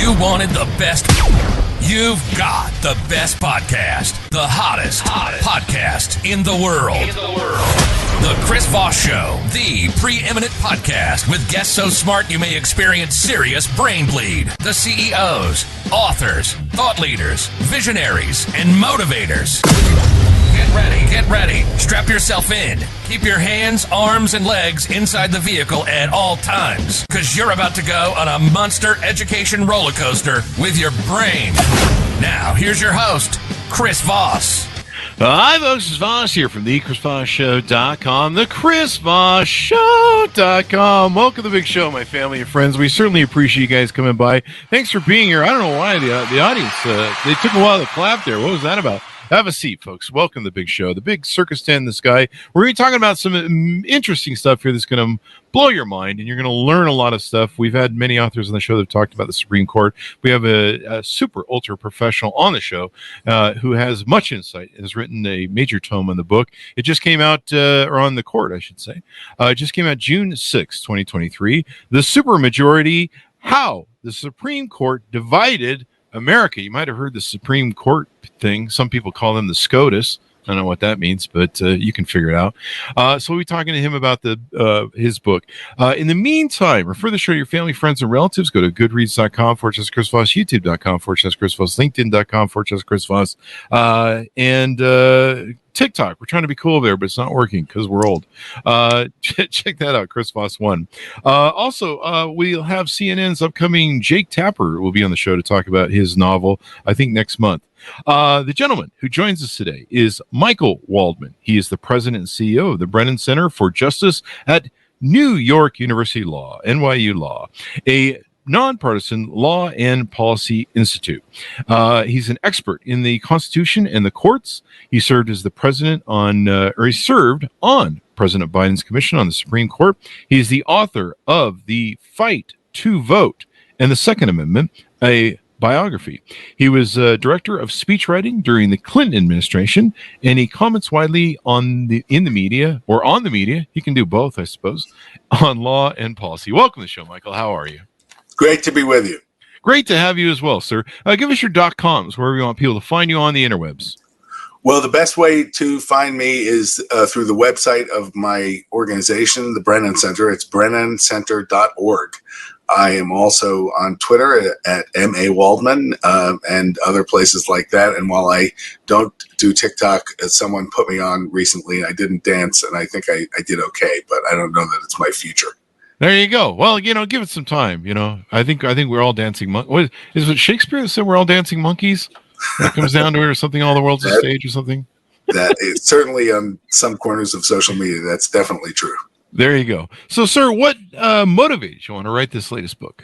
You wanted the best. You've got the best podcast. The hottest podcast in the world. The Chris Voss Show, the preeminent podcast with guests so smart you may experience serious brain bleed. The CEOs, authors, thought leaders, visionaries, and motivators. Get ready. Strap yourself in. Keep your hands, arms, and legs inside the vehicle at all times, because you're about to go on a monster education roller coaster with your brain. Now, here's your host, Chris Voss. Hi, folks. It's Voss here from the ChrisVossShow.com, the ChrisVossShow.com. Welcome to the big show, my family and friends. We certainly appreciate you guys coming by. Thanks for being here. I don't know why the audience, they took a while to clap there. What was that about? Have a seat, folks. Welcome to the big show, the big circus tent in the sky. We're going to be talking about some interesting stuff here that's going to blow your mind, and you're going to learn a lot of stuff. We've had many authors on the show that have talked about the Supreme Court. We have a super ultra professional on the show who has much insight and has written a major tome on the book. It just came out, or on the court, I should say. It just came out June 6, 2023. The Supermajority, How the Supreme Court Divided America. You might have heard the Supreme Court thing. Some people call them the SCOTUS. I don't know what that means, but you can figure it out. So we'll be talking to him about his book. In the meantime, refer the show to your family, friends, and relatives. Go to goodreads.com/Chris Voss, youtube.com/Chris Voss, linkedin.com/Chris Voss, and TikTok. We're trying to be cool there, but it's not working because we're old. Check that out, Chris Voss 1. Also, we'll have CNN's upcoming Jake Tapper will be on the show to talk about his novel, I think next month. The gentleman who joins us today is Michael Waldman. He is the president and CEO of the Brennan Center for Justice at New York University Law, NYU Law, a nonpartisan law and policy institute. He's an expert in the Constitution and the courts. He served as the president he served on President Biden's commission on the Supreme Court. He's the author of The Fight to Vote and the Second Amendment, a biography. He was director of speechwriting during the Clinton administration, and he comments widely in the media. He can do both, I suppose, on law and policy. Welcome to the show, Michael. How are you? Great to be with you. Great to have you as well, sir. Give us your .coms, wherever you want people to find you on the interwebs. Well, the best way to find me is through the website of my organization, the Brennan Center. It's brennancenter.org. I am also on Twitter at M.A. Waldman and other places like that. And while I don't do TikTok, someone put me on recently. I didn't dance, and I think I did okay, but I don't know that it's my future. There you go. Well, give it some time. I think we're all dancing monkeys. What is it Shakespeare that said we're all dancing monkeys? That comes down to it, or something. All the world's a stage, or something. That is certainly on some corners of social media. That's definitely true. There you go. So, sir, what motivated you want to write this latest book?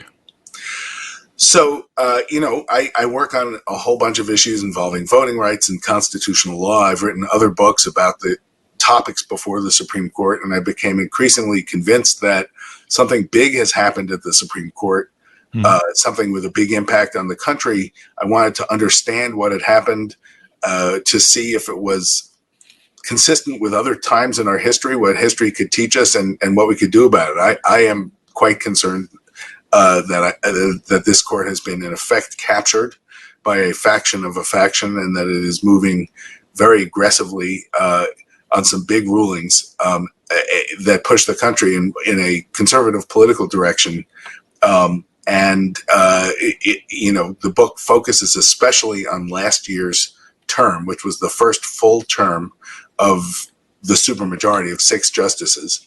So, I work on a whole bunch of issues involving voting rights and constitutional law. I've written other books about the topics before the Supreme Court, and I became increasingly convinced that something big has happened at the Supreme Court, something with a big impact on the country. I wanted to understand what had happened, to see if it was consistent with other times in our history, what history could teach us, and what we could do about it. I am quite concerned that this court has been in effect captured by a faction of a faction, and that it is moving very aggressively on some big rulings that push the country in a conservative political direction. The book focuses especially on last year's term, which was the first full term of the supermajority of 6 justices.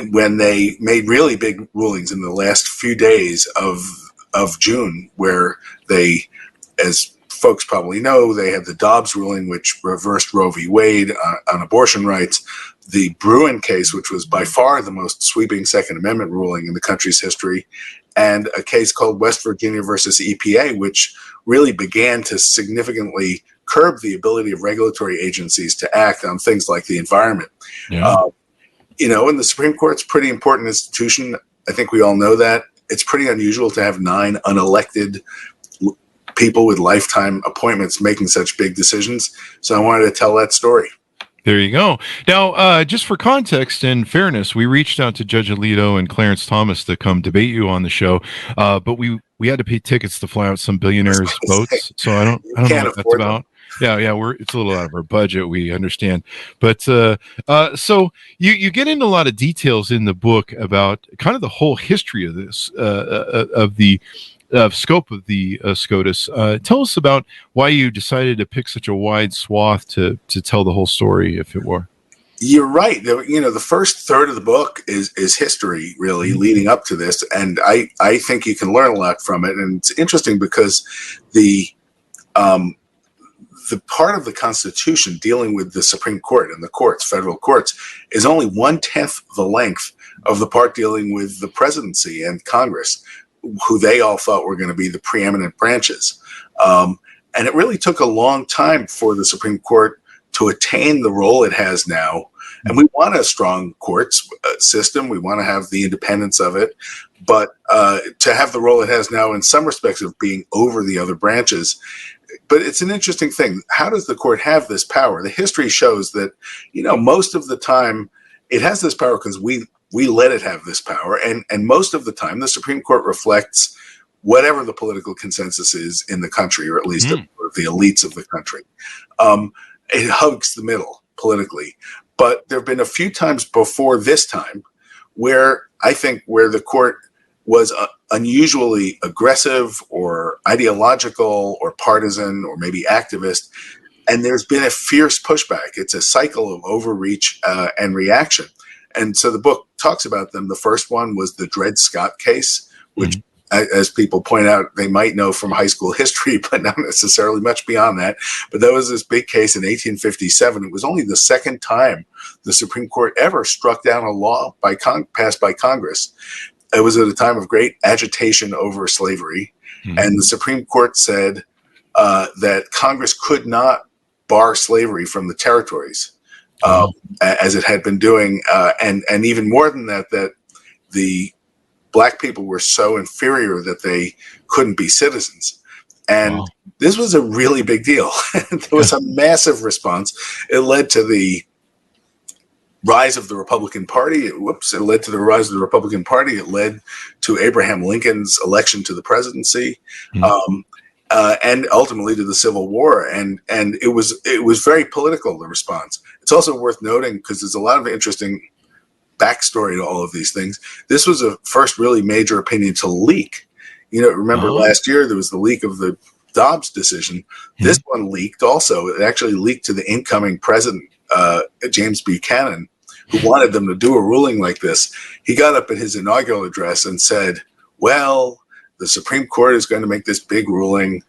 When they made really big rulings in the last few days of June, where they, as folks probably know, they had the Dobbs ruling, which reversed Roe v. Wade on abortion rights, the Bruen case, which was by far the most sweeping Second Amendment ruling in the country's history, and a case called West Virginia versus EPA, which really began to significantly curb the ability of regulatory agencies to act on things like the environment. Yeah. And the Supreme Court's a pretty important institution. I think we all know that. It's pretty unusual to have 9 unelected people with lifetime appointments making such big decisions. So I wanted to tell that story. There you go. Now, just for context and fairness, we reached out to Judge Alito and Clarence Thomas to come debate you on the show, but we had to pay tickets to fly out some billionaires' boats. So I don't know Can't what that's afford about. Yeah, it's a little out of our budget. We understand, but so you get into a lot of details in the book about kind of the whole history of this of the scope of the SCOTUS. Tell us about why you decided to pick such a wide swath to tell the whole story, if it were. You're right. The first third of the book is history, really, leading up to this, and I think you can learn a lot from it. And it's interesting because the part of the Constitution dealing with the Supreme Court and the courts, federal courts, is only 1/10 the length of the part dealing with the presidency and Congress, who they all thought were going to be the preeminent branches. And it really took a long time for the Supreme Court to attain the role it has now. And we want a strong courts system. We want to have the independence of it. But to have the role it has now in some respects of being over the other branches. But it's an interesting thing. How does the court have this power? The history shows that, most of the time it has this power because we let it have this power. And most of the time, the Supreme Court reflects whatever the political consensus is in the country, or at least the elites of the country. It hugs the middle politically. But there have been a few times before this time where the court was unusually aggressive or ideological or partisan or maybe activist. And there's been a fierce pushback. It's a cycle of overreach and reaction. And so the book talks about them. The first one was the Dred Scott case, which, as people point out, they might know from high school history, but not necessarily much beyond that. But that was this big case in 1857. It was only the second time the Supreme Court ever struck down a law passed by Congress. It was at a time of great agitation over slavery. And the Supreme Court said that Congress could not bar slavery from the territories. As it had been doing, and even more than that, that the black people were so inferior that they couldn't be citizens. And this was a really big deal. There was a massive response. It led to the rise of the Republican Party. It led to the rise of the Republican Party. It led to Abraham Lincoln's election to the presidency. And ultimately to the Civil War, and it was very political, the response. It's also worth noting, because there's a lot of interesting backstory to all of these things. This was a first really major opinion to leak. Remember last year there was the leak of the Dobbs decision. This one leaked also. It actually leaked to the incoming president, James Buchanan, who wanted them to do a ruling like this. He got up at his inaugural address and said, well, the Supreme Court is going to make this big ruling.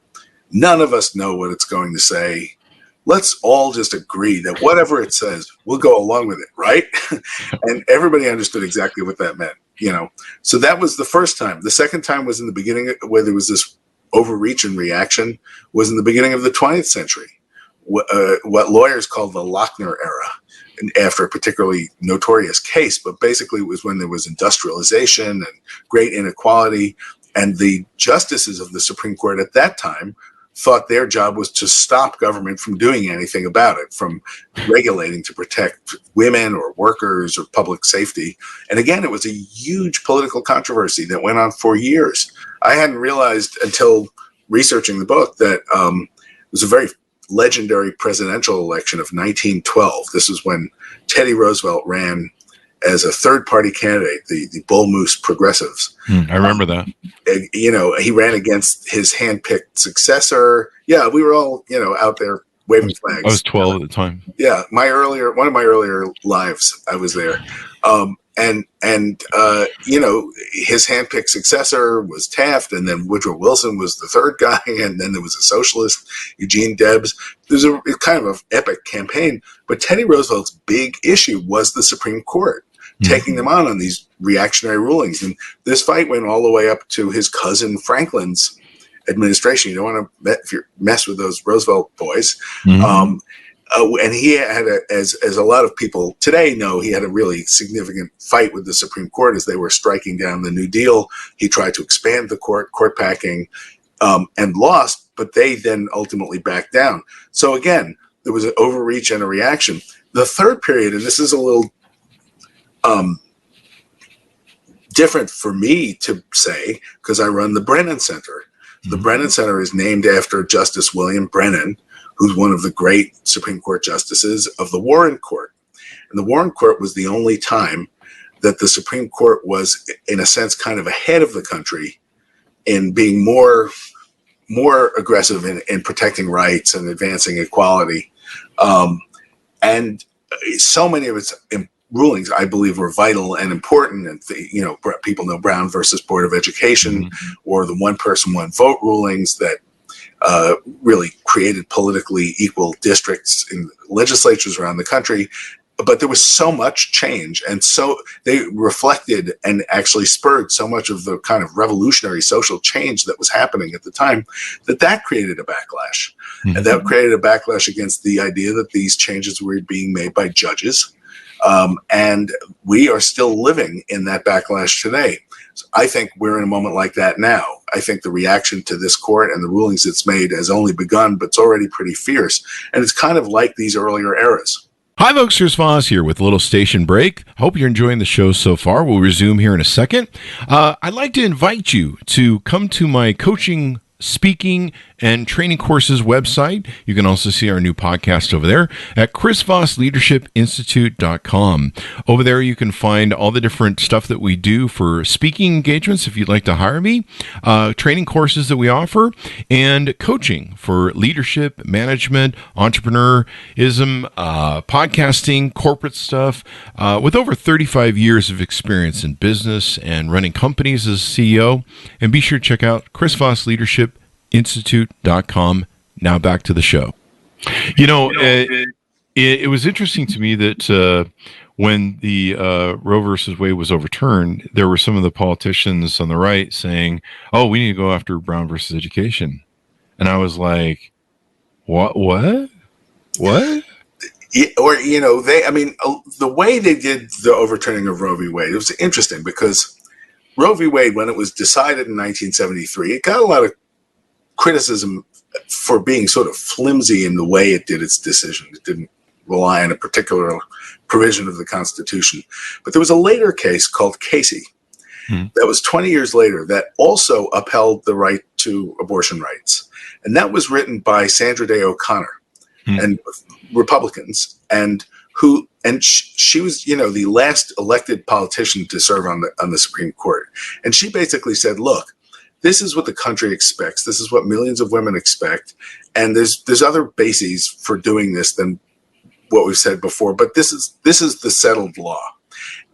None of us know what it's going to say. Let's all just agree that whatever it says, we'll go along with it, right? And everybody understood exactly what that meant, So that was the first time. The second time was in the beginning, where there was this overreach and reaction, was in the beginning of the 20th century, what lawyers call the Lochner era, and after a particularly notorious case. But basically it was when there was industrialization and great inequality. And the justices of the Supreme Court at that time thought their job was to stop government from doing anything about it, from regulating to protect women or workers or public safety. And again, it was a huge political controversy that went on for years. I hadn't realized until researching the book that it was a very legendary presidential election of 1912. This was when Teddy Roosevelt ran as a third-party candidate, the Bull Moose Progressives. I remember that. He ran against his hand-picked successor. Yeah, we were all, out there waving flags. I was 12 at the time. Yeah, one of my earlier lives, I was there. His hand-picked successor was Taft, and then Woodrow Wilson was the third guy, and then there was a socialist, Eugene Debs. There's a kind of an epic campaign, but Teddy Roosevelt's big issue was the Supreme Court taking them on these reactionary rulings. And this fight went all the way up to his cousin Franklin's administration. You don't want to mess with those Roosevelt boys. And he had, as a lot of people today know, he had a really significant fight with the Supreme Court as they were striking down the New Deal. He tried to expand the court packing, and lost, but they then ultimately backed down. So again, there was an overreach and a reaction. The third period, and this is a little different for me to say because I run the Brennan Center. The Brennan Center is named after Justice William Brennan, who's one of the great Supreme Court justices of the Warren Court. And the Warren Court was the only time that the Supreme Court was, in a sense, kind of ahead of the country in being more aggressive in protecting rights and advancing equality. And so many of its rulings, I believe, were vital and important. And, people know Brown versus Board of Education or the one person, one vote rulings that really created politically equal districts in legislatures around the country. But there was so much change, and so they reflected and actually spurred so much of the kind of revolutionary social change that was happening at the time that created a backlash. And that created a backlash against the idea that these changes were being made by judges. And we are still living in that backlash today. So I think we're in a moment like that now. I think the reaction to this court and the rulings it's made has only begun, but it's already pretty fierce. And it's kind of like these earlier eras. Hi, folks. Here's Voss here with a little station break. Hope you're enjoying the show so far. We'll resume here in a second. I'd like to invite you to come to my coaching, speaking, and training courses website. You can also see our new podcast over there at chrisvossleadershipinstitute.com. Over there, you can find all the different stuff that we do for speaking engagements if you'd like to hire me, training courses that we offer, and coaching for leadership, management, entrepreneurism, podcasting, corporate stuff. With over 35 years of experience in business and running companies as CEO. And be sure to check out chrisvossleadershipinstitute.com. Now back to the show. It was interesting to me that when the Roe versus Wade was overturned, there were some of the politicians on the right saying, "Oh, we need to go after Brown versus education," and I was like, "What? What?" The way they did the overturning of Roe v. Wade, it was interesting because Roe v. Wade, when it was decided in 1973, it got a lot of criticism for being sort of flimsy in the way it did its decision. It didn't rely on a particular provision of the Constitution. But there was a later case called Casey that was 20 years later that also upheld the right to abortion rights. And that was written by Sandra Day O'Connor and Republicans, and she was, the last elected politician to serve on the Supreme Court. And she basically said, look, this is what the country expects. This is what millions of women expect. And there's other bases for doing this than what we've said before. But this is the settled law.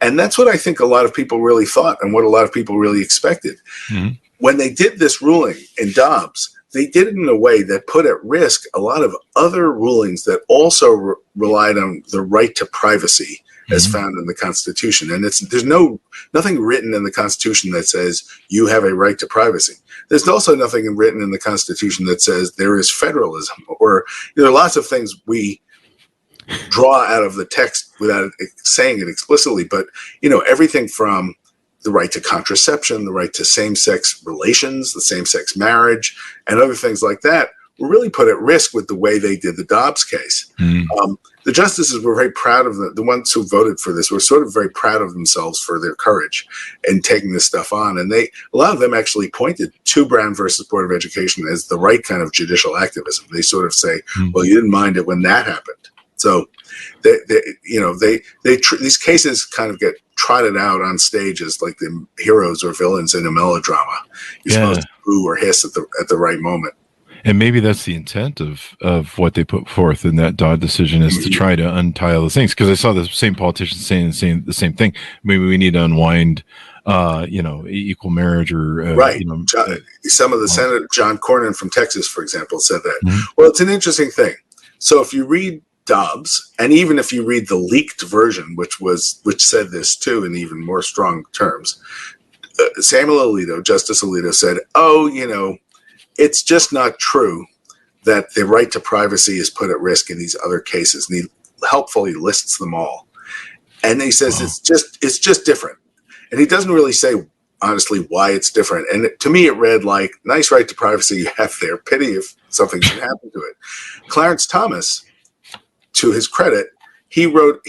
And that's what I think a lot of people really thought and what a lot of people really expected. When they did this ruling in Dobbs, they did it in a way that put at risk a lot of other rulings that also relied on the right to privacy as found in the Constitution. And there's nothing written in the Constitution that says you have a right to privacy. There's also nothing written in the Constitution that says there is federalism, or there are lots of things we draw out of the text without saying it explicitly. But, everything from the right to contraception, the right to same-sex relations, the same-sex marriage, and other things like that were really put at risk with the way they did the Dobbs case. The justices were very proud of the ones who voted for this were sort of very proud of themselves for their courage in taking this stuff on. And a lot of them actually pointed to Brown versus Board of Education as the right kind of judicial activism. They sort of say, well, you didn't mind it when that happened. So these cases kind of get trotted out on stage as like the heroes or villains in a melodrama. You're supposed to boo or hiss at the right moment. And maybe that's the intent of what they put forth in that Dodd decision, is to try to untie all those things. Because I saw the same politicians saying the same thing. Maybe we need to unwind, equal marriage or right. Some of the Senator John Cornyn from Texas, for example, said that. Well, it's an interesting thing. So if you read Dobbs, and even if you read the leaked version, which said this too in even more strong terms, Justice Alito said, it's just not true that the right to privacy is put at risk in these other cases. And he helpfully lists them all. And he says it's just different. And he doesn't really say, honestly, why it's different. And to me, it read like, nice right to privacy you have there. Pity if something should happen to it. Clarence Thomas, to his credit, he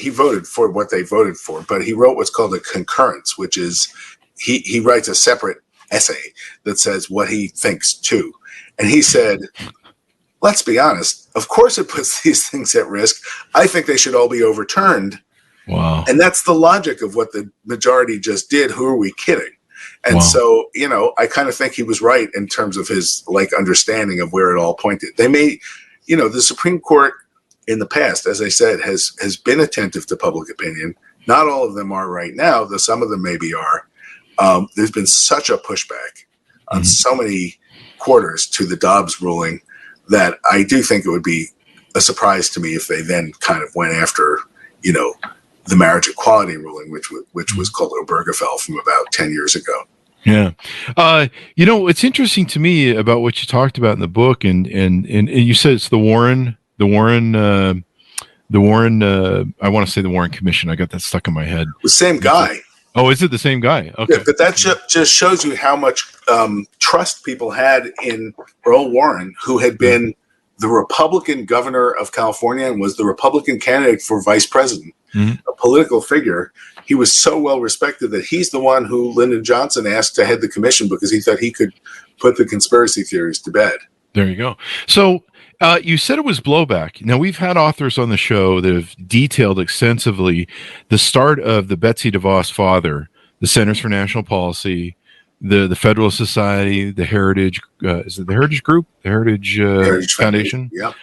voted for what they voted for, but he wrote what's called a concurrence, which is he writes a separate essay that says what he thinks too. And he said, let's be honest, of course it puts these things at risk. I think they should all be overturned. Wow. And that's the logic of what the majority just did. Who are we kidding? And so, I kind of think he was right in terms of his understanding of where it all pointed. They may, the Supreme Court in the past, as I said, has been attentive to public opinion. Not all of them are right now, though some of them maybe are. There's been such a pushback on so many quarters to the Dobbs ruling that I do think it would be a surprise to me if they then kind of went after, the marriage equality ruling, which was called Obergefell from about 10 years ago. Yeah. It's interesting to me about what you talked about in the book, and you said it's the Warren, I want to say the Warren Commission. I got that stuck in my head. The same guy. Oh, is it the same guy? Okay. Yeah, but that just shows you how much trust people had in Earl Warren, who had been the Republican governor of California and was the Republican candidate for vice president, a political figure. He was so well respected that he's the one who Lyndon Johnson asked to head the commission because he thought he could put the conspiracy theories to bed. There you go. So you said it was blowback. Now, we've had authors on the show that have detailed extensively the start of the Betsy DeVos father, the Centers for National Policy, the Federalist Society, the Heritage, is it the Heritage Group? The Heritage Foundation? Yeah.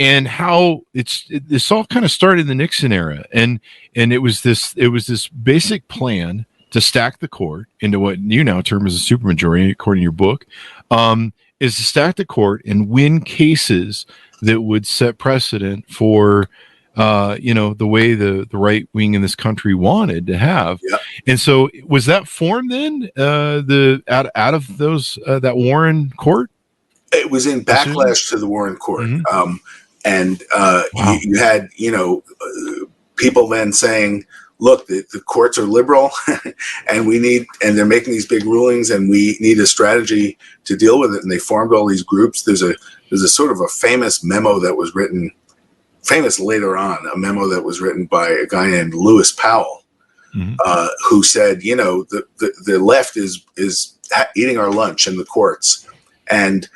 And how this all kind of started in the Nixon era. And it was this basic plan to stack the court into what you now term as a supermajority, according to your book, is to stack the court and win cases that would set precedent for, the way the right wing in this country wanted to have. Yeah. And so was that formed then, out of those, that Warren court? It was in backlash to the Warren court. Wow. You had, people then saying, look, the courts are liberal and they're making these big rulings and we need a strategy to deal with it. And they formed all these groups. There's a sort of a famous memo that was written, famous later on, a memo that was written by a guy named Lewis Powell, who said, the left is eating our lunch in the courts, and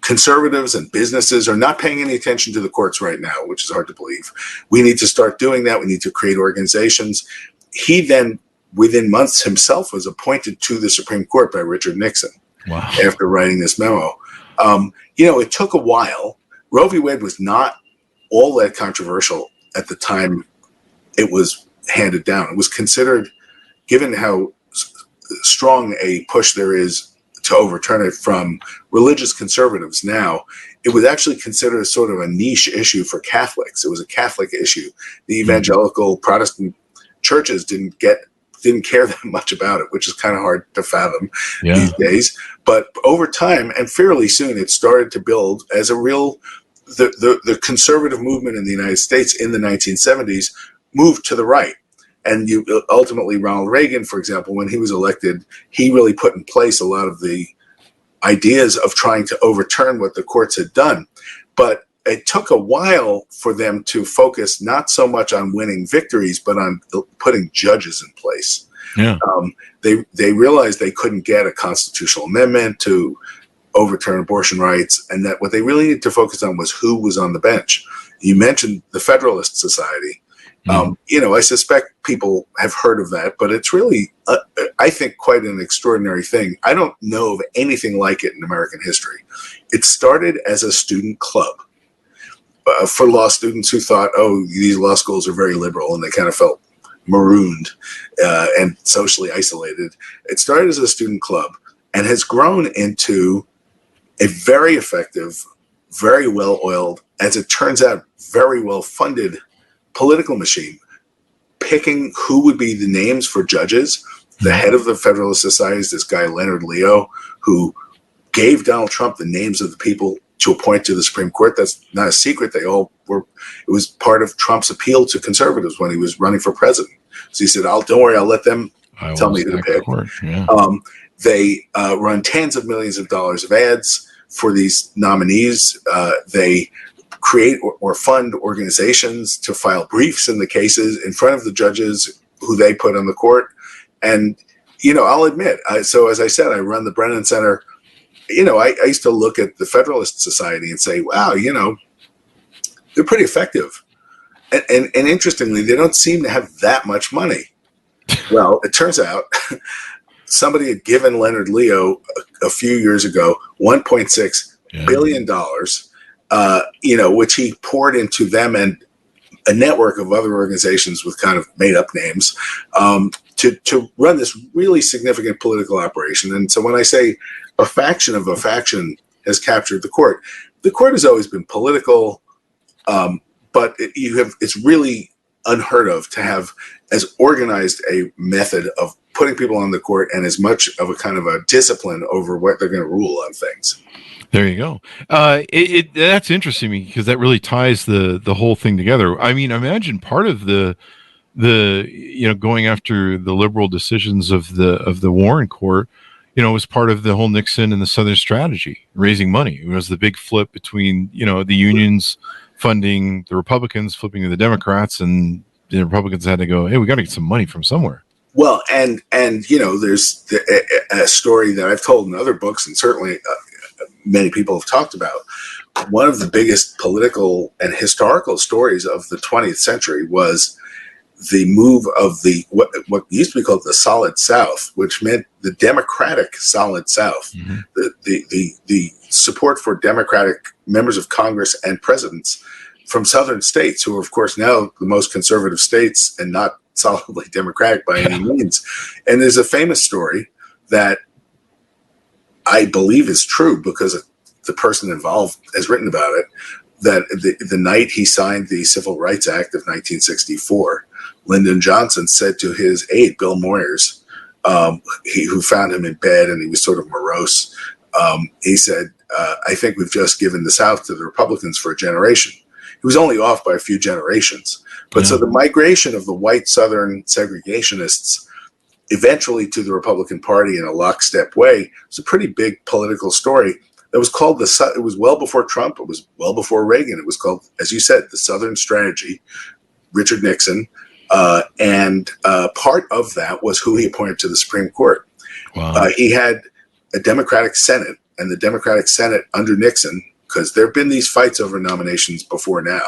conservatives and businesses are not paying any attention to the courts right now, which is hard to believe. We need to start doing that. We need to create organizations. He then, within months himself, was appointed to the Supreme Court by Richard Nixon. Wow. After writing this memo. It took a while. Roe v. Wade was not all that controversial at the time it was handed down. It was considered, given how strong a push there is to overturn it from religious conservatives now, it was actually considered sort of a niche issue for Catholics. It was a Catholic issue. The evangelical Protestant churches didn't care that much about it, which is kind of hard to fathom these days. But over time, and fairly soon, it started to build as a real, the conservative movement in the United States in the 1970s moved to the right. And ultimately, Ronald Reagan, for example, when he was elected, he really put in place a lot of the ideas of trying to overturn what the courts had done. But it took a while for them to focus not so much on winning victories, but on putting judges in place. Yeah. They realized they couldn't get a constitutional amendment to overturn abortion rights, and that what they really needed to focus on was who was on the bench. You mentioned the Federalist Society. I suspect people have heard of that, but it's really, I think, quite an extraordinary thing. I don't know of anything like it in American history. It started as a student club for law students who thought, these law schools are very liberal, and they kind of felt marooned and socially isolated. It started as a student club and has grown into a very effective, very well-oiled, as it turns out, very well-funded political machine, picking who would be the names for judges. The head of the Federalist Society is this guy, Leonard Leo, who gave Donald Trump the names of the people to appoint to the Supreme Court. That's not a secret. They all were. It was part of Trump's appeal to conservatives when he was running for president. So he said, don't worry, I'll let them tell me who to pick. They run tens of millions of dollars of ads for these nominees. They create or fund organizations to file briefs in the cases in front of the judges who they put on the court. And, I'll admit, so as I said, I run the Brennan Center. I used to look at the Federalist Society and say, wow, they're pretty effective. And interestingly, they don't seem to have that much money. Well, it turns out somebody had given Leonard Leo a few years ago $1.6 billion, which he poured into them and a network of other organizations with kind of made up names to run this really significant political operation. And so when I say a faction of a faction has captured the court has always been political, but it's really unheard of to have as organized a method of putting people on the court and as much of a kind of a discipline over what they're going to rule on things. There you go. That's interesting because that really ties the whole thing together. I mean, imagine part of the going after the liberal decisions of the Warren Court, was part of the whole Nixon and the Southern strategy, raising money. It was the big flip between the unions funding the Republicans, flipping to the Democrats, and the Republicans had to go, hey, we got to get some money from somewhere. Well, and there's a story that I've told in other books, and certainly many people have talked about. One of the biggest political and historical stories of the 20th century was the move of what used to be called the Solid South, which meant the Democratic Solid South, mm-hmm. the support for Democratic members of Congress and presidents from southern states, who are, of course, now the most conservative states and not solidly Democratic by any means. And there's a famous story that I believe is true because the person involved has written about it, that the night he signed the Civil Rights Act of 1964, Lyndon Johnson said to his aide, Bill Moyers, who found him in bed and he was sort of morose, he said, I think we've just given the South to the Republicans for a generation. He was only off by a few generations. But so the migration of the white Southern segregationists eventually to the Republican Party in a lockstep way was a pretty big political story. It was called it was well before Trump. It was well before Reagan. It was called, as you said, the Southern Strategy, Richard Nixon. And part of that was who he appointed to the Supreme Court. Wow. He had a Democratic Senate, and the Democratic Senate under Nixon, because there have been these fights over nominations before now.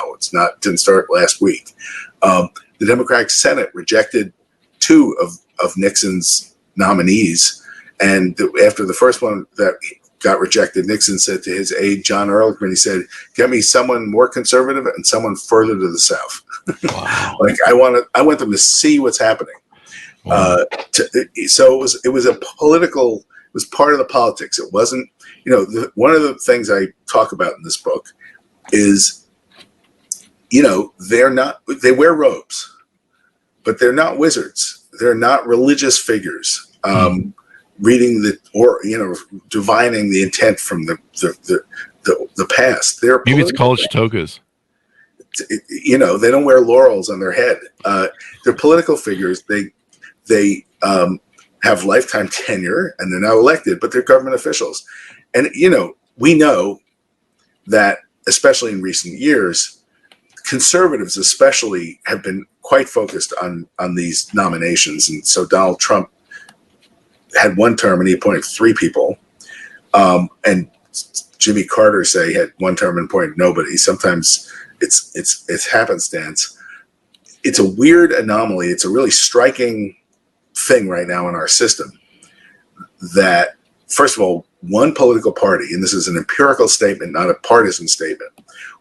Didn't start last week. The Democratic Senate rejected two of Nixon's nominees. And after the first one that got rejected, Nixon said to his aide, John Ehrlichman, he said, get me someone more conservative and someone further to the South. Wow. Like I want them to see what's happening. Wow. So it was a political, it was part of the politics. It wasn't, one of the things I talk about in this book is, they wear robes, but they're not wizards. They're not religious figures. Reading divining the intent from the past. Maybe it's college togas. They don't wear laurels on their head. They're political figures. They have lifetime tenure and they're now elected, but they're government officials. And we know that, especially in recent years, conservatives especially have been quite focused on these nominations. And so Donald Trump had one term and he appointed three people. And Jimmy Carter had one term and appointed nobody. Sometimes it's happenstance. It's a weird anomaly. It's a really striking thing right now in our system that, first of all, one political party, and this is an empirical statement, not a partisan statement,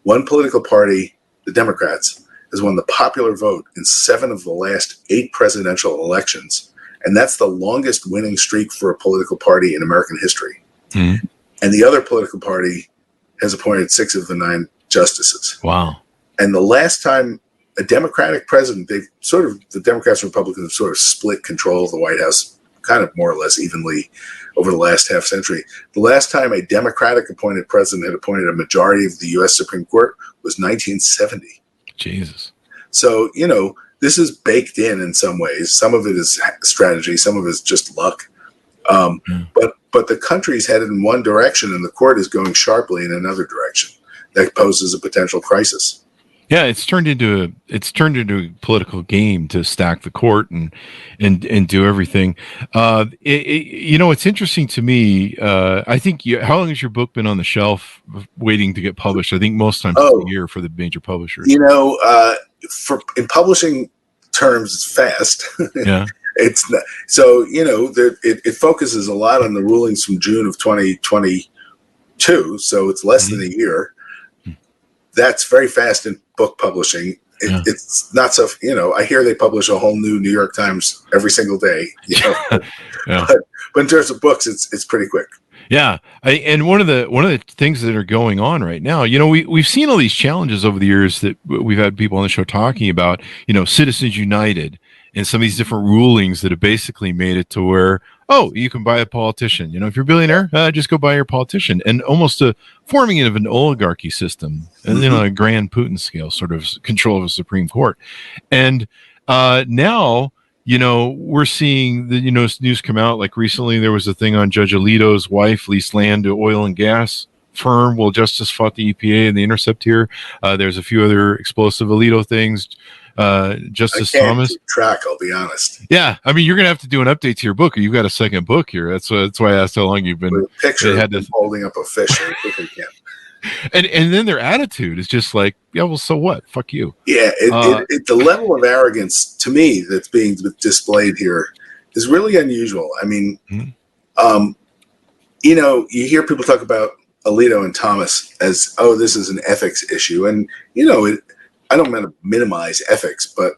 one political party, the Democrats, has won the popular vote in 7 of the last 8 presidential elections. And that's the longest winning streak for a political party in American history. Mm-hmm. And the other political party has appointed 6 of the 9 justices. Wow. And the last time a Democratic president, the Democrats and Republicans have sort of split control of the White House kind of more or less evenly over the last half century. The last time a Democratic appointed president had appointed a majority of the U.S. Supreme Court was 1970. Jesus. So, this is baked in some ways. Some of it is strategy. Some of it is just luck. But the country's headed in one direction and the court is going sharply in another direction. that poses a potential crisis. Yeah, it's turned into a political game to stack the court and do everything. It's interesting to me. I think how long has your book been on the shelf waiting to get published? I think most times it's a year for the major publishers. In publishing terms, it's fast. Yeah, it's not, so it focuses a lot on the rulings from June of 2022. So it's less than a year. That's very fast in book publishing. It's not so, I hear they publish a whole new New York Times every single day. But in terms of books, it's pretty quick. Yeah, and one of the things that are going on right now, we've seen all these challenges over the years that we've had people on the show talking about, Citizens United and some of these different rulings that have basically made it to where, you can buy a politician. If you're a billionaire, just go buy your politician, and almost a forming of an oligarchy system, and a grand Putin scale sort of control of a Supreme Court. And now, we're seeing the news come out. Like recently, there was a thing on Judge Alito's wife leased land to oil and gas firm. Well, Justice fought the EPA and the Intercept here. There's a few other explosive Alito things. Justice Thomas. Keep track, I'll be honest. Yeah, I mean, you're gonna have to do an update to your book. You've got a second book here. That's why I asked how long you've been. With a picture of them holding up a fish. And then their attitude is just like, yeah, well, so what? Fuck you. Yeah, the level of arrogance to me that's being displayed here is really unusual. I mean, you hear people talk about Alito and Thomas as, this is an ethics issue, and I don't want to minimize ethics, but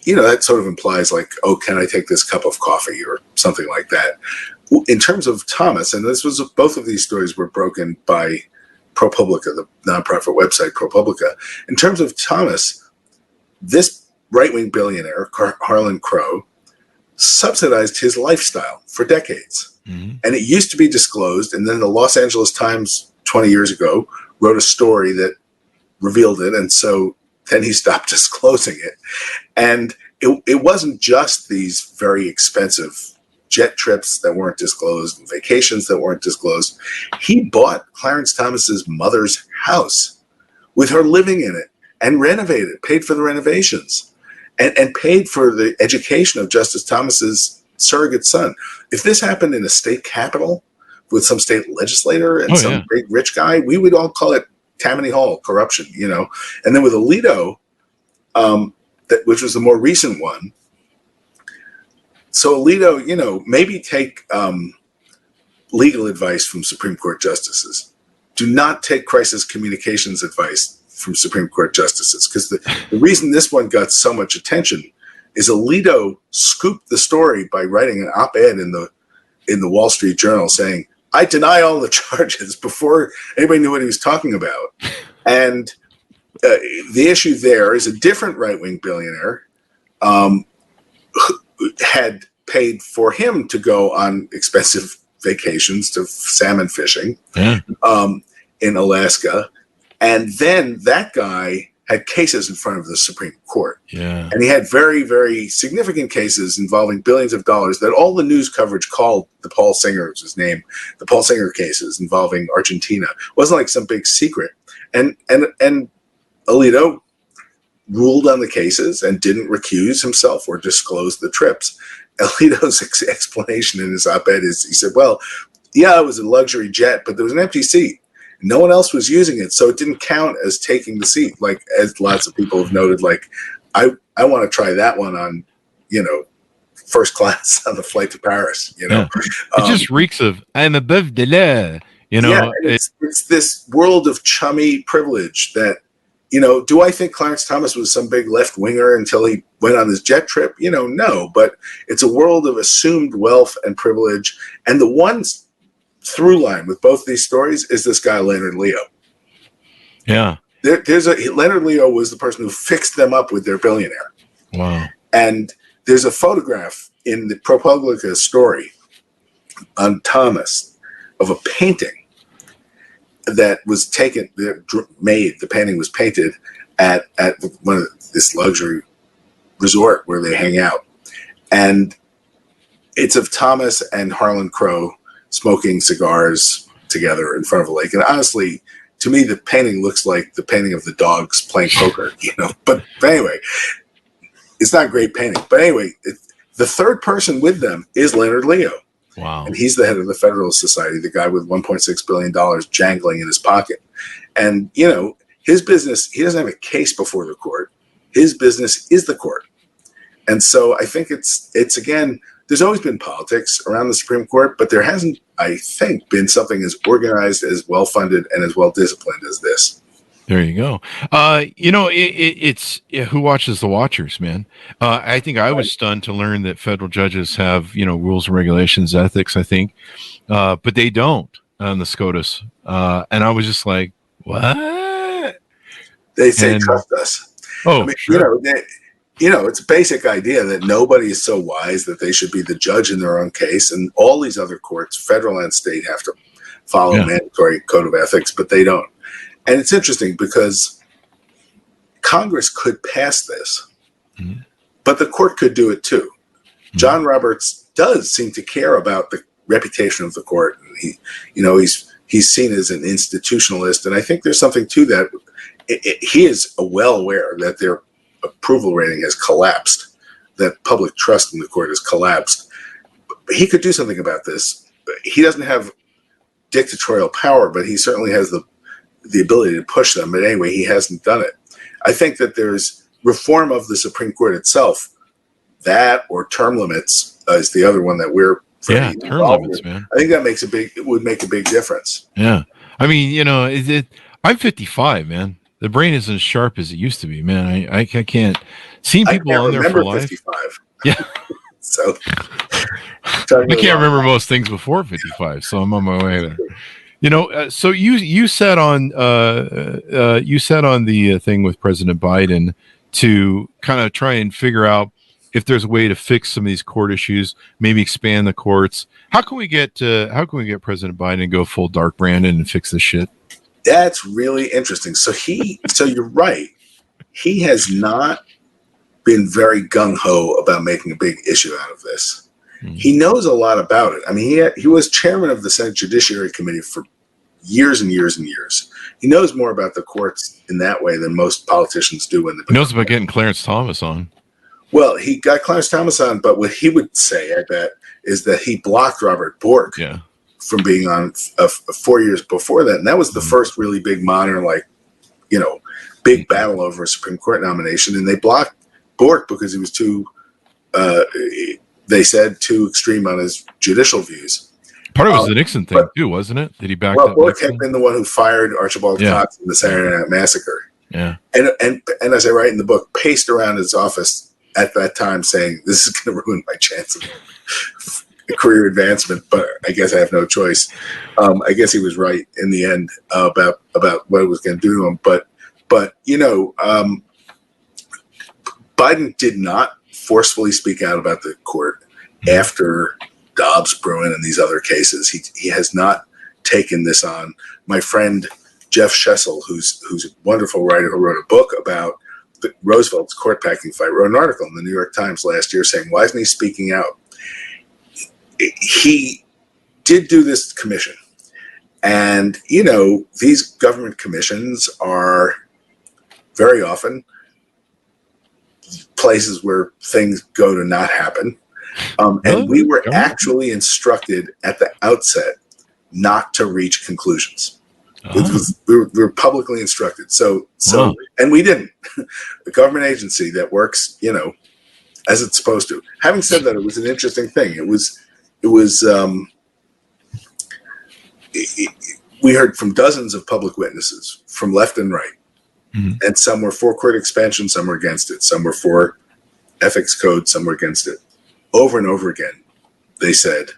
that sort of implies like, can I take this cup of coffee or something like that? In terms of Thomas, and both of these stories were broken by ProPublica, the nonprofit website ProPublica. In terms of Thomas, this right-wing billionaire, Harlan Crow, subsidized his lifestyle for decades. And it used to be disclosed, and then the Los Angeles Times 20 years ago wrote a story that revealed it, and so then he stopped disclosing it. And it wasn't just these very expensive jet trips that weren't disclosed and vacations that weren't disclosed. He bought Clarence Thomas's mother's house with her living in it and renovated, paid for the renovations, and paid for the education of Justice Thomas's surrogate son. If this happened in a state capital with some state legislator and some great rich guy, we would all call it Tammany Hall corruption, And then with Alito, which was the more recent one. So Alito, maybe take legal advice from Supreme Court justices. Do not take crisis communications advice from Supreme Court justices, because the reason this one got so much attention is Alito scooped the story by writing an op-ed in the Wall Street Journal saying, I deny all the charges, before anybody knew what he was talking about. And the issue there is a different right-wing billionaire who had paid for him to go on expensive vacations to salmon fishing in Alaska. And then that guy had cases in front of the Supreme Court. Yeah. And he had very, very significant cases involving billions of dollars that all the news coverage called the Paul Singer, was his name, the Paul Singer cases involving Argentina. It wasn't like some big secret. And Alito ruled on the cases and didn't recuse himself or disclose the trips. Alito's explanation in his op-ed is, he said, well, yeah, it was a luxury jet, but there was an empty seat. No one else was using it, so it didn't count as taking the seat. Like, as lots of people have noted, like, I want to try that one on, first class on the flight to Paris. It just reeks of I'm above the law. Yeah, it's this world of chummy privilege that, do I think Clarence Thomas was some big left winger until he went on his jet trip? No, but it's a world of assumed wealth and privilege, and the ones through line with both these stories is this guy Leonard Leo. Yeah, Leonard Leo was the person who fixed them up with their billionaire. Wow. And there's a photograph in the ProPublica story on Thomas of a painting that was taken, the painting was painted at one of this luxury resort where they hang out, and it's of Thomas and Harlan Crow smoking cigars together in front of a lake. And honestly, to me, the painting looks like the painting of the dogs playing poker, But anyway, it's not a great painting. But anyway, the third person with them is Leonard Leo. Wow. And he's the head of the Federalist Society, the guy with $1.6 billion jangling in his pocket. And, his business, he doesn't have a case before the court. His business is the court. And so I think it's again, there's always been politics around the Supreme Court, but there hasn't, I think, been something as organized, as well-funded, and as well-disciplined as this. There you go. It's who watches the watchers, man. I think I was stunned to learn that federal judges have, rules and regulations, ethics, I think, but they don't on the SCOTUS. And I was just like, what? They say, trust us. Oh, sure. It's a basic idea that nobody is so wise that they should be the judge in their own case. And all these other courts, federal and state, have to follow a mandatory code of ethics, but they don't. And it's interesting because Congress could pass this, but the court could do it too. Mm-hmm. John Roberts does seem to care about the reputation of the court. And he's seen as an institutionalist. And I think there's something to that. He is well aware that their approval rating has collapsed, that public trust in the court has collapsed. But he could do something about this. He doesn't have dictatorial power, but he certainly has the ability to push them. But anyway, he hasn't done it. I think that there's reform of the Supreme Court itself. That or term limits is the other one that we're term limits, man. I think that would make a big difference. Yeah, I mean, I'm 55, man. The brain isn't as sharp as it used to be, man. I can't see people on there for life. 55. Yeah. So I can't remember most things before 55, so I'm on my way there. So you said on the thing with President Biden to kind of try and figure out if there's a way to fix some of these court issues, maybe expand the courts. How can we get President Biden to go full Dark Brandon and fix this shit? That's really interesting. So you're right. He has not been very gung-ho about making a big issue out of this. Mm-hmm. He knows a lot about it. I mean, he was chairman of the Senate Judiciary Committee for years and years and years. He knows more about the courts in that way than most politicians do. He knows about getting Clarence Thomas on. Well, he got Clarence Thomas on, but what he would say, I bet, is that he blocked Robert Bork from being on 4 years before that. And that was the first really big modern, big battle over a Supreme Court nomination. And they blocked Bork because he was too extreme on his judicial views. Part of it was the Nixon thing, too, wasn't it? Did he back up Bork Nixon? had been the one who fired Archibald Cox in the Saturday Night Massacre. Yeah. And as I write in the book, paced around his office at that time saying, this is going to ruin my chance of career advancement, but I guess I have no choice. I guess he was right in the end about what it was going to do to him. But Biden did not forcefully speak out about the court after Dobbs, Bruin, and these other cases. He has not taken this on. My friend Jeff Schessel, who's a wonderful writer who wrote a book about Roosevelt's court packing fight, wrote an article in the New York Times last year saying, why isn't he speaking out? He did do this commission. And, these government commissions are very often places where things go to not happen. And we were actually instructed at the outset not to reach conclusions. We were publicly instructed. And we didn't. The government agency that works, as it's supposed to. Having said that, it was an interesting thing. We heard from dozens of public witnesses from left and right. Mm-hmm. And some were for court expansion, some were against it. Some were for ethics code, some were against it. Over and over again, they said,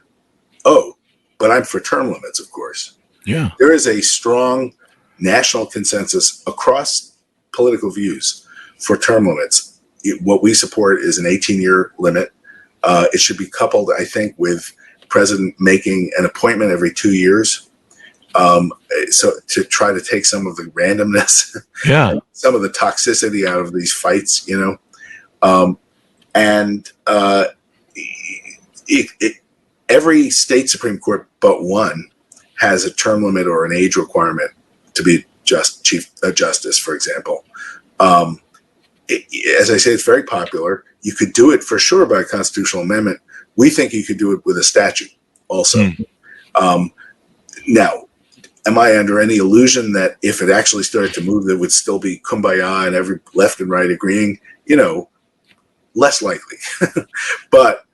but I'm for term limits, of course. Yeah. There is a strong national consensus across political views for term limits. What we support is an 18-year limit. It should be coupled, I think, with president making an appointment every 2 years. So to try to take some of the randomness, some of the toxicity out of these fights, every state Supreme Court but one has a term limit or an age requirement to be Chief Justice, for example. As I say, it's very popular. You could do it for sure by a constitutional amendment. We think you could do it with a statute also. Now, am I under any illusion that if it actually started to move, there would still be kumbaya and every left and right agreeing? Less likely. But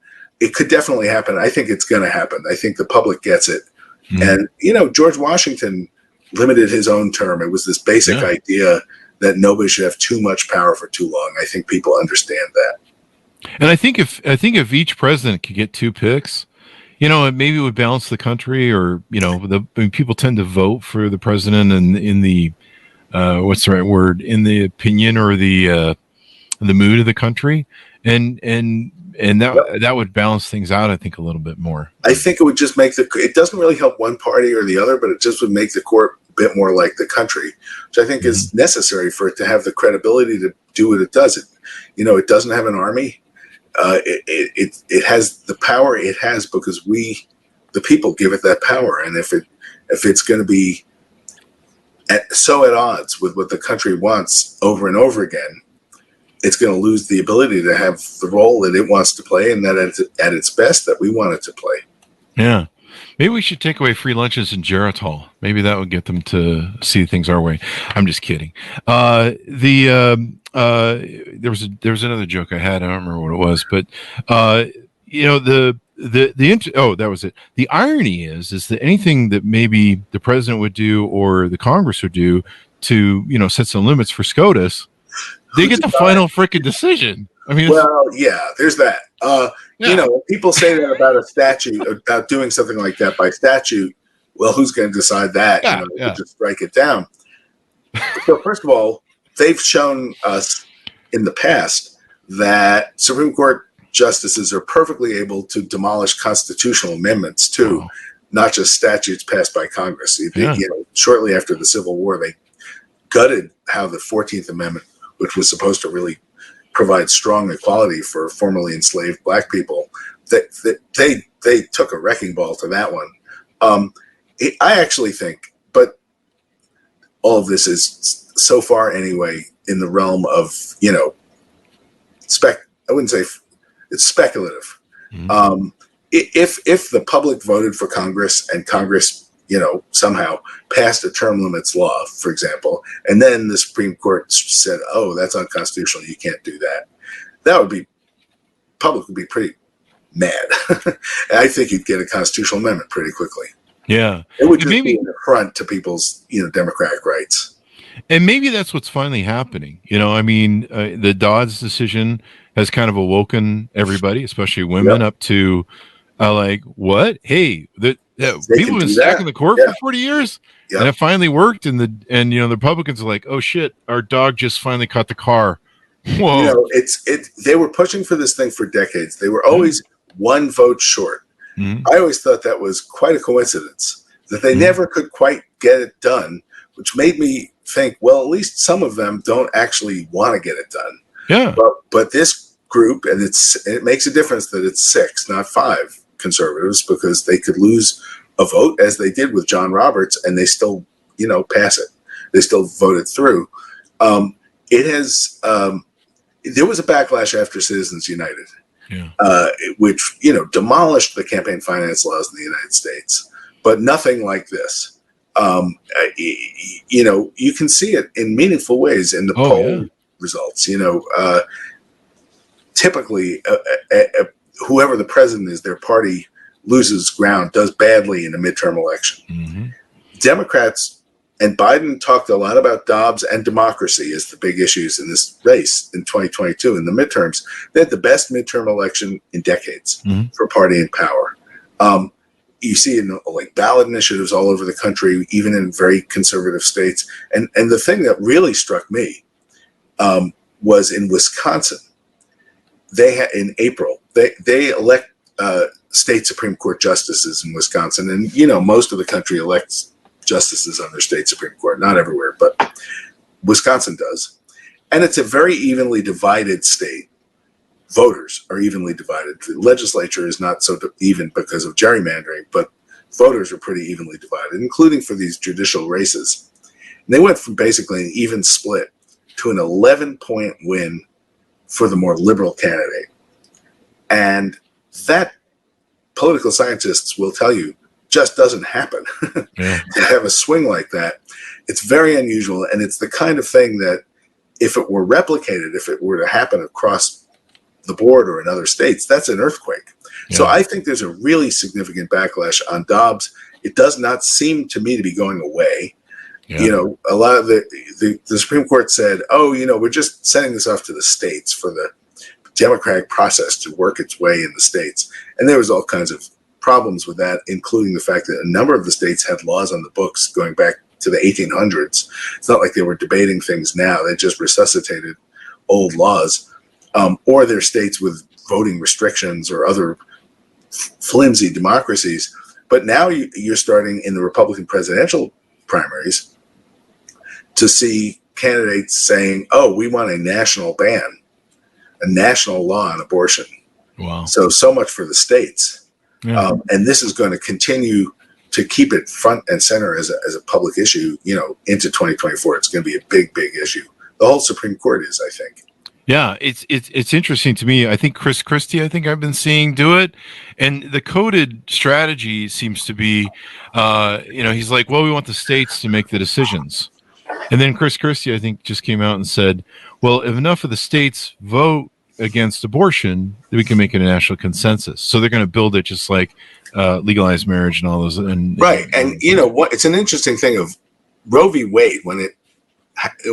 it could definitely happen. I think it's going to happen. I think the public gets it. And, George Washington limited his own term. It was this basic idea that nobody should have too much power for too long. I think people understand that. And I think if each president could get 2 picks, it maybe would balance the country, or people tend to vote for the president and in the what's the right word, in the opinion or the mood of the country, and that would balance things out, I think, a little bit more. I think it would just make it doesn't really help one party or the other, but it just would make the court a bit more like the country, which I think is necessary for it to have the credibility to do what it does. It doesn't have an army. It has the power it has because we, the people, give it that power. And if it's going to be so at odds with what the country wants over and over again, it's going to lose the ability to have the role that it wants to play, and that at its best that we want it to play. Yeah. Maybe we should take away free lunches in Jarrett Hall. Maybe that would get them to see things our way. I'm just kidding. There was another joke I had. I don't remember what it was, but that was it. The irony is that anything that maybe the president would do or the Congress would do to set some limits for SCOTUS, they get the final frickin' decision. I mean, there's that. When people say that about a statute, about doing something like that by statute, well, who's going to decide that? Just strike it down. So first of all, they've shown us in the past that Supreme Court justices are perfectly able to demolish constitutional amendments too, not just statutes passed by Congress. Shortly after the Civil War, they gutted how the 14th Amendment, which was supposed to really provide strong equality for formerly enslaved black people, they took a wrecking ball to that one. I actually think, but all of this is so far anyway in the realm of I wouldn't say it's speculative. If the public voted for Congress and Congress somehow passed a term limits law, for example, and then the Supreme Court said, "Oh, that's unconstitutional. You can't do that." Public would be pretty mad. I think you'd get a constitutional amendment pretty quickly. Yeah, it would just be an affront to people's democratic rights. And maybe that's what's finally happening. The Dodds decision has kind of awoken everybody, especially women, up to what? Hey, people have been stacking the court for 40 years, and it finally worked. And the Republicans are like, "Oh shit, our dog just finally caught the car." Whoa! They were pushing for this thing for decades. They were always one vote short. I always thought that was quite a coincidence that they never could quite get it done, which made me think, well, at least some of them don't actually want to get it done. Yeah. But this group, and it makes a difference that it's 6, not 5 conservatives, because they could lose a vote, as they did with John Roberts, and they still, pass it. They still voted through. It has. There was a backlash after Citizens United, which demolished the campaign finance laws in the United States, but nothing like this. You can see it in meaningful ways in the poll results. Typically, whoever the president is, their party loses ground, does badly in a midterm election. Democrats, and Biden talked a lot about Dobbs and democracy as the big issues in this race in 2022 in the midterms. They had the best midterm election in decades for a party in power. You see in ballot initiatives all over the country, even in very conservative states. And the thing that really struck me was in Wisconsin. They had in April, they elect state Supreme Court justices in Wisconsin, and most of the country elects justices on their state Supreme Court. Not everywhere, but Wisconsin does, and it's a very evenly divided state. Voters are evenly divided. The legislature is not so even because of gerrymandering, but voters are pretty evenly divided, including for these judicial races. And they went from basically an even split to an 11-point win for the more liberal candidate. And that, political scientists will tell you, just doesn't happen. Yeah. To have a swing like that, it's very unusual, and it's the kind of thing that if it were replicated, if it were to happen across the board or in other states, that's an earthquake. Yeah. So I think there's a really significant backlash on Dobbs. It does not seem to me to be going away. Yeah. You know, a lot of the Supreme Court said, oh, you know, we're just sending this off to the states for the democratic process to work its way in the states. And there was all kinds of problems with that, including the fact that a number of the states had laws on the books going back to the 1800s. It's not like they were debating things now. They just resuscitated old laws, or they're states with voting restrictions or other flimsy democracies. But now you're starting in the Republican presidential primaries to see candidates saying, oh, we want a national ban, a national law on abortion. Wow. So much for the states. Yeah. And this is going to continue to keep it front and center as a public issue, you know, into 2024. It's going to be a big, big issue. The whole Supreme Court is, I think. Yeah, it's interesting to me. I think Chris Christie, I've been seeing do it, and the coded strategy seems to be, he's like, well, we want the states to make the decisions, and then Chris Christie, I think, just came out and said, well, if enough of the states vote against abortion, then we can make it a national consensus. So they're going to build it just like legalized marriage and all those. Right, and you know what? It's an interesting thing of Roe v. Wade when it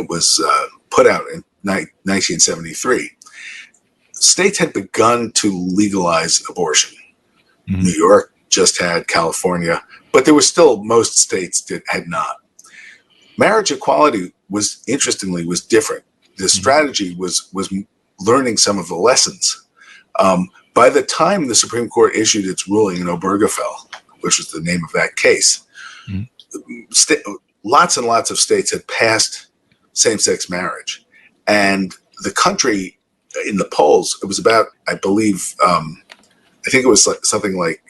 was put out in 1973, states had begun to legalize abortion. Mm-hmm. New York just had, California, but there were still most states that had not. Marriage equality was different. The strategy was learning some of the lessons. By the time the Supreme Court issued its ruling in Obergefell, which was the name of that case, lots and lots of states had passed same-sex marriage. And the country, in the polls, it was about, I believe, I think it was something like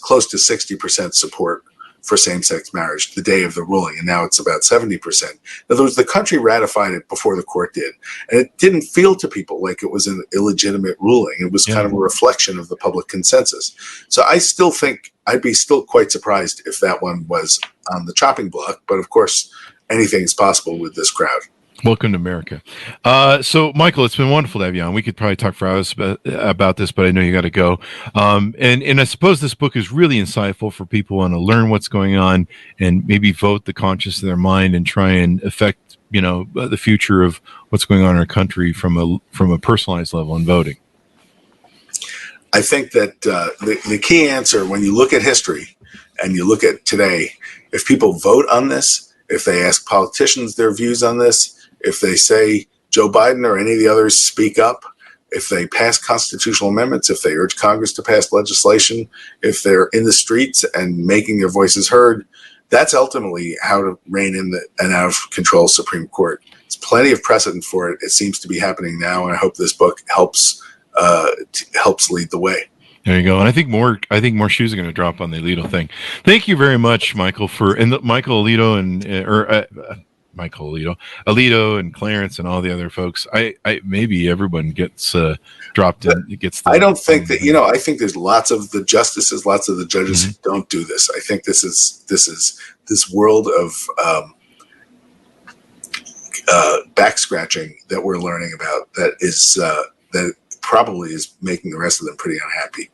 close to 60% support for same-sex marriage the day of the ruling, and now it's about 70%. In other words, the country ratified it before the court did, and it didn't feel to people like it was an illegitimate ruling. It was kind of a reflection of the public consensus. So I still think I'd be still quite surprised if that one was on the chopping block, but of course, anything is possible with this crowd. Welcome to America. So, Michael, it's been wonderful to have you on. We could probably talk for hours about this, but I know you got to go. And I suppose this book is really insightful for people who want to learn what's going on and maybe vote the conscience of their mind and try and affect, the future of what's going on in our country from a personalized level in voting. I think that the key answer, when you look at history and you look at today, if people vote on this, if they ask politicians their views on this, if they say Joe Biden or any of the others speak up, if they pass constitutional amendments, if they urge Congress to pass legislation, if they're in the streets and making their voices heard, that's ultimately how to rein in an out-of-control Supreme Court. There's plenty of precedent for it. It seems to be happening now, and I hope this book helps lead the way. There you go. And I think more shoes are going to drop on the Alito thing. Thank you very much, Michael, Michael Alito and Clarence and all the other folks. I maybe everyone gets dropped in. I don't think that, I think there's lots of the justices, lots of the judges who don't do this. I think this is this world of back scratching that we're learning about that probably is making the rest of them pretty unhappy.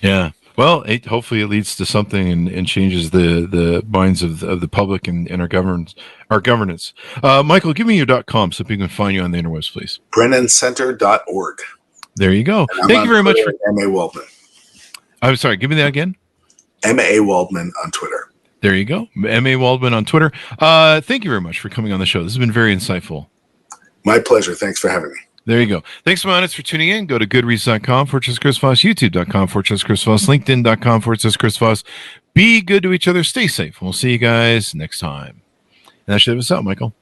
Yeah. Well, hopefully it leads to something and changes the minds of the public and our governance. Michael, give me your .com so people can find you on the interwebs, please. BrennanCenter.org. There you go. Thank you very much for M.A. Waldman. I'm sorry. Give me that again. M.A. Waldman on Twitter. There you go. M.A. Waldman on Twitter. Thank you very much for coming on the show. This has been very insightful. My pleasure. Thanks for having me. There you go. Thanks so much for tuning in. Go to goodreads.com/Chris Voss, youtube.com/Chris Voss, linkedin.com/Chris Voss. Be good to each other. Stay safe. We'll see you guys next time. And that should have us out, Michael.